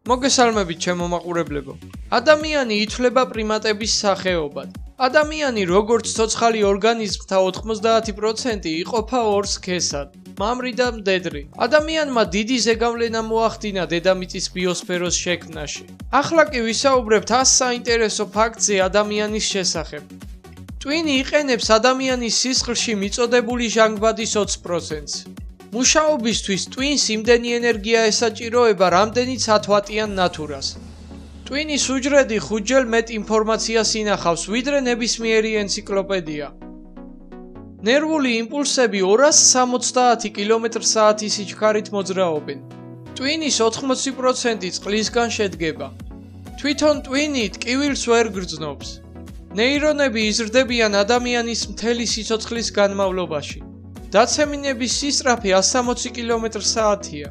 მოგესალმებით ჩემო მაყურებლებო. ადამიანი ითვლება პრიმატების სახეობად. ადამიანი როგორც ცოცხალი ორგანიზმთა 90% იყოფა ორ სქესად: მამრი და მდედრი. ადამიანმა დიდი ზეგავლენა მოახდინა დედამიწის ბიოსფეროს შექმნაში. ახლა კი ვისაუბრებთ 100 საინტერესო ფაქტზე ადამიანის შესახებ. ტვინი იყენებს ადამიანის სისხლში მიწოდებული ჟანგბადის 20%-ს. მუშაობისთვის ტვინს იმდენი ენერგია ესაჭიროება, რამდენიც 10 ვატიან ნათურას. ტვინის უჯრედი 5-ჯერ მეტ ინფორმაციას ინახავს, ვიდრე ნებისმიერი ენციკლოპედია. ნერვული იმპულსები 270 კმ/სთ სიჩქარით მოძრაობენ. ტვინის 80% წყლისგან შედგება. თვითონ ტვინი ტკივილს ვერ გრძნობს. ნეირონები იზრდებიან ადამიანის მთელი სიცოცხლის განმავლობაში. დაცემინების სისწრაფე 160 კმ/სთ-ია.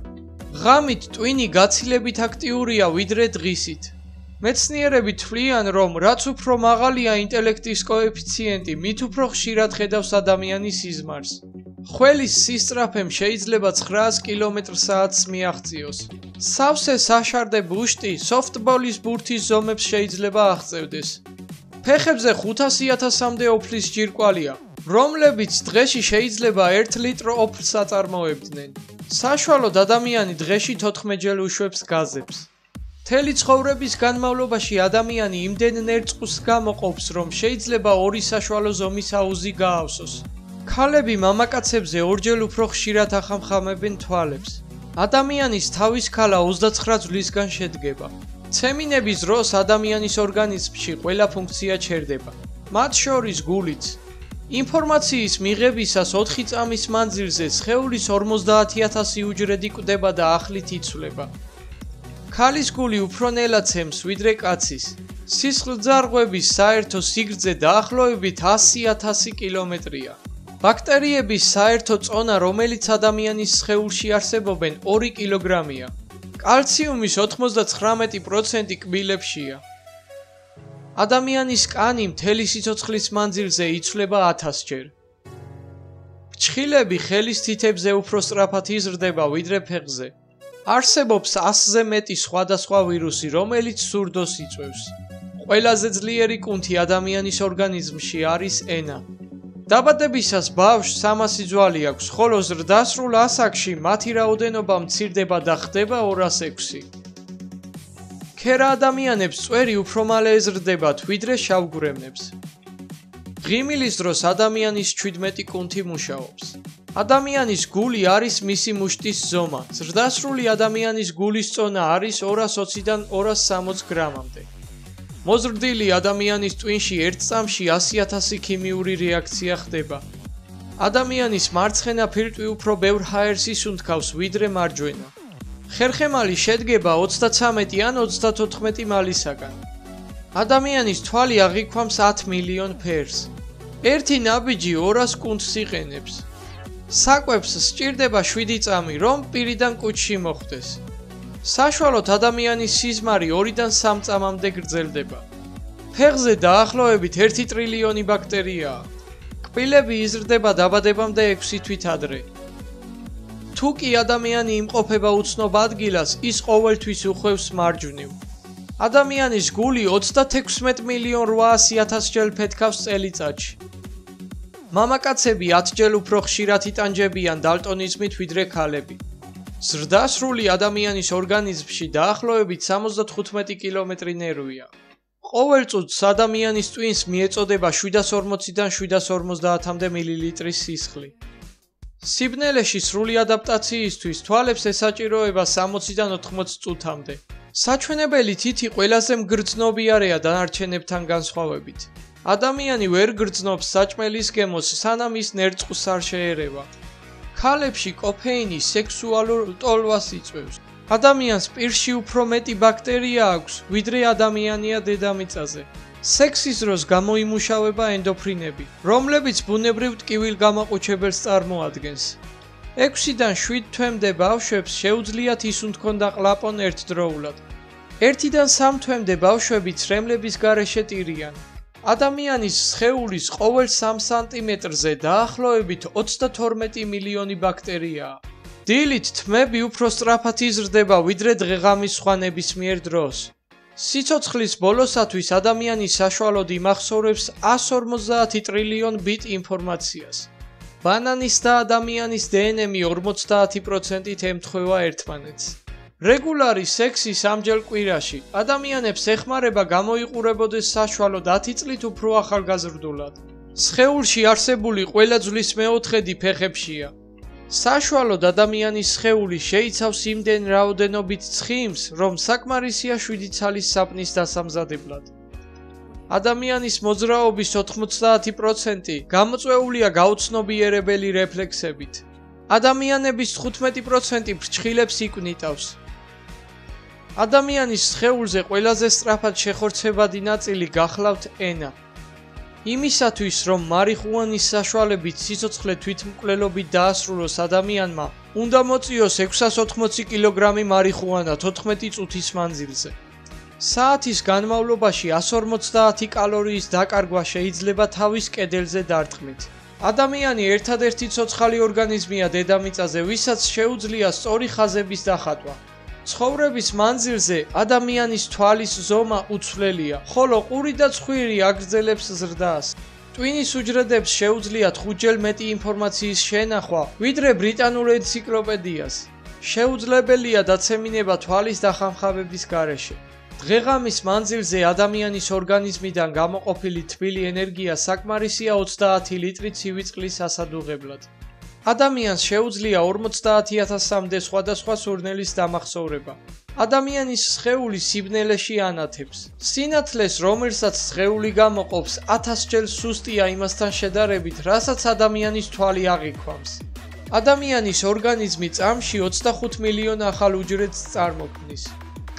ღამით ტვინი გაცილებით აქტიურია ვიდრე დღისით. მეცნიერები თვლიან, რომ რაც უფრო მაღალია ინტელექტის კოეფიციენტი, მით უფრო ხშირად ხედავს ადამიანის სიზმარს. ხველის სისწრაფემ შეიძლება 900 კმ/სთ მიაღწიოს. სავსე საშარდე ბუშტი სოფტბოლის ბურთის ზომებს შეიძლება აღწევდეს. ფეხებზე 500,000-მდე ოფლის ჯირკვალია, რომლებიც დღეში შეიძლება 1 ლიტრ ოფლს აწარმოებდნენ. საშუალოდ ადამიანი დღეში 14 ჯერ უშვებს გაზებს. მთელი ცხოვრების განმავლობაში ადამიანი იმდენ ნერწყვს გამოყოფს, რომ შეიძლება 2 საშუალო ზომის აუზი გაავსოს. ქალები მამაკაცებზე 2 ჯერ უფრო ხშირად ახამხამებენ თვალებს. ადამიანის თავის ქალა 29 ძვლისგან შედგება. ცემინების დროს ადამიანის ორგანიზმში ყველა ფუნქცია ჩერდება, მათ შორის გულიც. ინფორმაციის მიღებისას 4 წამის მანძილზე სხეულის 50,000 უჯრედი კვდება და ახლით იცვლება. ქალის გული უფრო ნელად ცემს ვიდრე კაცის. სისხლძარღვების საერთო სიგრძე დაახლოებით 100,000 კილომეტრია. ბაქტერიების საერთო წონა, რომელიც ადამიანის სხეულში არსებობენ, 2 კილოგრამია. კალციუმის 99% კბილებშია. ადამიანის კანი მთელი სიცოცხლის მანძილზე იცვლება 1000 ჯერ. ფრჩხილები ხელის თითებზე უფრო სწრაფად იზრდება ვიდრე ფეხზე. არსებობს 100-ზე მეტი სხვადასხვა ვირუსი, რომელიც სურდოს იწვევს. ყველაზე ძლიერი კუნთი ადამიანის ორგანიზმში არის ენა. დაბადებისას ბავშვს 300 ძვალი აქვს, ხოლო ზრდასრულ ასაკში მათი რაოდენობა მცირდება და ხდება 206. ქერა ადამიანებს წვერი უფრო მალე ეზრდებათ ვიდრე შავგვრემლებს. ღიმილის დროს ადამიანის 17 კუნთი მუშაობს. ადამიანის გული არის მისი მუშტის ზომა. ზრდასრული ადამიანის გულის წონა არის 220-დან 260 გრამამდე. მოზრდილი ადამიანის ტვინში 1 წამში 100,000 ქიმიური რეაქცია ხდება. ადამიანის მარცხენა ფილტვი უფრო ბევრ ჰაერს ისუნთქავს ვიდრე მარჯვენა. ხერხემალი შედგება 33 ან 34 მალისაგან. ადამიანის თვალი აღიქვამს 10 მილიონ ფერს. ერთი ნაბიჯი 200 კუნთს იყენებს. საკვებს სჭირდება 7 წამი, რომ პირიდან კუჭში მოხვდეს. საშუალოდ ადამიანის სიზმარი 2-დან 3 წამამდე გრძელდება. ფეხზე დაახლოებით 1 ტრილიონი ბაქტერიაა. კბილები იზრდება დაბადებამდე 6 თვით ადრე. თუ კი ადამიანი იმყოფება უცნობ ადგილას, ის ყოველთვის უხვევს მარჯვნივ. ადამიანის გული 36,800,000 ჯერ ფეთქავს წელიწადში. მამაკაცები 10 ჯერ უფრო ხშირად იტანჯებიან დალტონიზმით ვიდრე ქალები. ზრდასრული ადამიანის ორგანიზმში დაახლოებით 75 კილომეტრი ნერვია. ყოველ წუთს ადამიანის ტვინს მიეწოდება 740-დან 750-მდე მილილიტრის სისხლი. სიბნელეში სრული ადაპტაციისთვის თვალებს ესაჭიროება 60-დან 80 წუთამდე. საჩვენებელი თითი ყველაზე მგრძნობიარეა დანარჩენებთან განსხვავებით. ადამიანი ვერ გრძნობს საჭმელის გემოს, სანამ ის ნერწყვს არ შეერევა. ქალებში კოფეინი სექსუალურ ლტოლვას იწვევს. ადამიანს პირში უფრო მეტი ბაქტერია აქვს, ვიდრე ადამიანია დედამიწაზე. სექსის დროს გამოიმუშავება ენდოფრინები, რომლებიც ბუნებრივ ტკივილ გამოყუჩებელს წარმოადგენს. 6-დან 7 თვემდე ბავშვებს შეუძლიათ ისუნთქონ და ყლაპონ ერთდროულად. 1-დან 3 თვემდე ბავშვები ცრემლების გარეშე ტირიან. ადამიანის სხეულის ყოველ 3 სანტიმეტრზე დაახლოებით 32 მილიონი ბაქტერიაა. დილით თმები უფრო სწრაფად იზრდება ვიდრე დღეღამის სხვა ნებისმიერ დროს. სიცოცხლის ბოლოსათვის ადამიანი საშუალოდ იმახსოვრებს 150 ტრილიონ ბიტ ინფორმაციას. ბანანის და ადამიანის დნმ 50%-ით ემთხვევა ერთმანეთს. რეგულარი სექსი სამჯერ კვირაში ადამიანებს ეხმარება გამოიყურებოდეს საშუალოდ 10 წლით უფრო ახალგაზრდულად. სხეულში არსებული ყველა ძვლის მეოთხედი ფეხებშია. საშუალოდ ადამიანის სხეული შეიცავს იმდენ რაოდენობით ცხიმს, რომ საკმარისია 7 ცალის საპნის დასამზადებლად. ადამიანის მოძრაობის 90% გამოწვეულია გაუცნობიერებელი რეფლექსებით. ადამიანების 15% ფრჩხილებს იკვნიტავს. ადამიანის სხეულზე ყველაზე სწრაფად შეხორცებადი ნაწილი გახლავთ ენა. იმისათვის, რომ მარიხუანის საშუალებით სიცოცხლე თვითმკვლელობით დაასრულოს ადამიანმა, უნდა მოწიოს 680 კილოგრამი მარიხუანა 14 წუთის მანძილზე. საათის განმავლობაში 150 კალორიის დაკარგვა შეიძლება თავის კედელზე დარტყმით. ადამიანი ერთადერთი ცოცხალი ორგანიზმია დედამიწაზე, ვისაც შეუძლია სწორი ხაზების დახატვა. ცხოვრების მანძილზე ადამიანის თვალის ზომა უცვლელია, ხოლო ყური და ცხვირი აგრძელებს ზრდას. ტვინის უჯრედებს შეუძლიათ 5-ჯერ მეტი ინფორმაციის შენახვა, ვიდრე ბრიტანულ ენციკლოპედიას. შეუძლებელია დაცემინება თვალის დახამხავების გარეშე. დღეღამის მანძილზე ადამიანის ორგანიზმიდან გამოყოფილი თბილი ენერგია საკმარისია 30 ლიტრი ცივი წყლის ასადუღებლად. ადამიანს შეუძლია 50,000-მდე სხვადასხვა სურნელის დამახსოვრება. ადამიანის სხეული სიბნელეში ანათებს. სინათლეს, რომელსაც სხეული გამოყოფს, 1000-ჯერ სუსტია იმასთან შედარებით, რასაც ადამიანის თვალი აღიქვამს. ადამიანის ორგანიზმი წამში 25 მილიონ ახალ უჯრედს წარმოქმნის.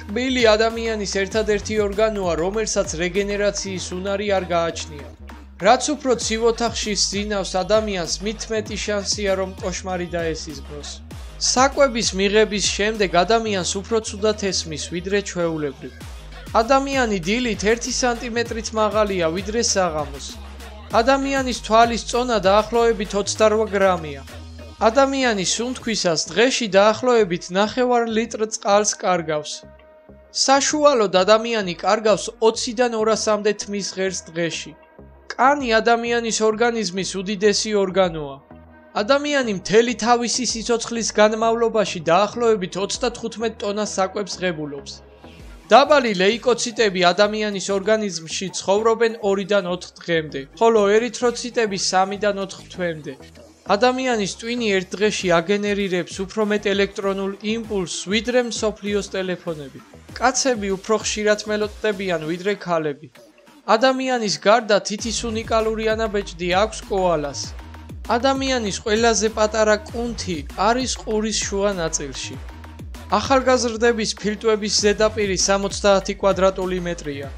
კბილი ადამიანის ერთადერთი ორგანოა, რომელსაც რეგენერაციის უნარი არ გააჩნია. რაც უფრო ცივ ოთახში ზინავს ადამიანს, მით მეტი შანსია, რომ კოშმარი დაესიზღვროს. საკვების მიღების შემდეგ ადამიანს უფრო ცუდად ესმის, ვიდრე ჩვეულებრივ. ადამიანი დილით 1 სანტიმეტრით მაღალია, ვიდრე საღამოს. ადამიანის თვალის წონა დაახლოებით 28 გრამია. ადამიანი სუნთქვისას დღეში დაახლოებით 9 ლიტრ წყალს კარგავს. საშუალოდ ადამიანი კარგავს 20-დან 200-მდე თმის ღერს დღეში. კანი ადამიანის ორგანიზმის უდიდესი ორგანოა. ადამიანი მთელი თავისი სიცოცხლის განმავლობაში დაახლოებით 35 ტონას საკვებს ღებულობს. დაბალი ლეიკოციტები ადამიანის ორგანიზმში ცხოვრობენ 2-დან 4 დღემდე, ხოლო ერითროციტები 3-დან 4 თვემდე. ადამიანის ტვინი ერთ დღეში აგენერირებს უფრო მეტ ელექტრონულ იმპულსს, ვიდრე მსოფლიოს ტელეფონები. კაცები უფრო ხშირად მელოდინებიან, ვიდრე ქალები. ადამიანის გარდა თითის უნიკალური ანაბეჭდი აქვს კოალას. ადამიანის ყველაზე პატარა კუნთი არის ყურის შუა ნაწილში. ახალგაზრდების ფილტვების ზედაპირი 70 კვადრატული მეტრია.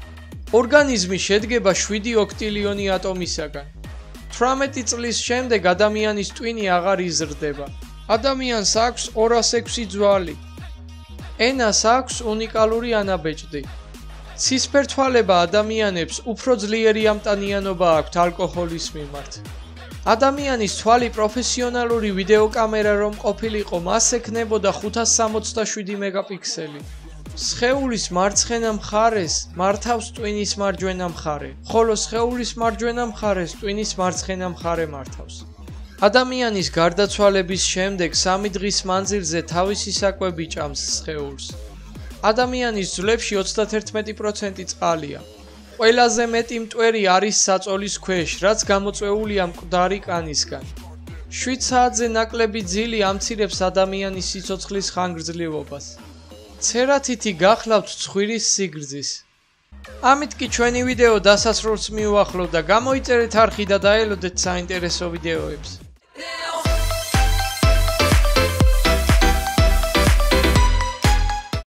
ორგანიზმი შედგება 7 ოქტილიონი ატომისაგან. 18 წლის შემდეგ ადამიანის ტვინი აღარ იზრდება. ადამიანს აქვს 206 ძვალი. ენას აქვს უნიკალური ანაბეჭდი. ცისფერთვალება ადამიანებს უფრო ძლიერი ამტანიანობა აქვთ ალკოჰოლის მიმართ. ადამიანის თვალი პროფესიონალური ვიდეოკამერა რომ ყოფილიყო, მას ექნებოდა 567 მეგაპიქსელი. სხეულის მარცხენა მხარეს მართავს ტვინის მარჯვენა მხარე, ხოლო სხეულის მარჯვენა მხარეს ტვინის მარცხენა მხარე მართავს. ადამიანის გარდაცვალების შემდეგ 3 დღის მანძილზე თავისი საკვები ჭამს სხეულს. ადამიანის ძვლებში 31% წყალია. ყველაზე მეტი მტვერი არის საწოლის ქვეშ, რაც გამოწვეულია მკვდარი კანისგან. 7 საათზე ნაკლები ძილი ამცირებს ადამიანის სიცოცხლის ხანგრძლივობას. ცერათითი გახლავთ ცხვირის სიგრძის. ამით კი ჩვენი ვიდეო დასასრულს მივუახლოვ და გამოიწერეთ არხი და დაელოდეთ საინტერესო ვიდეოებს.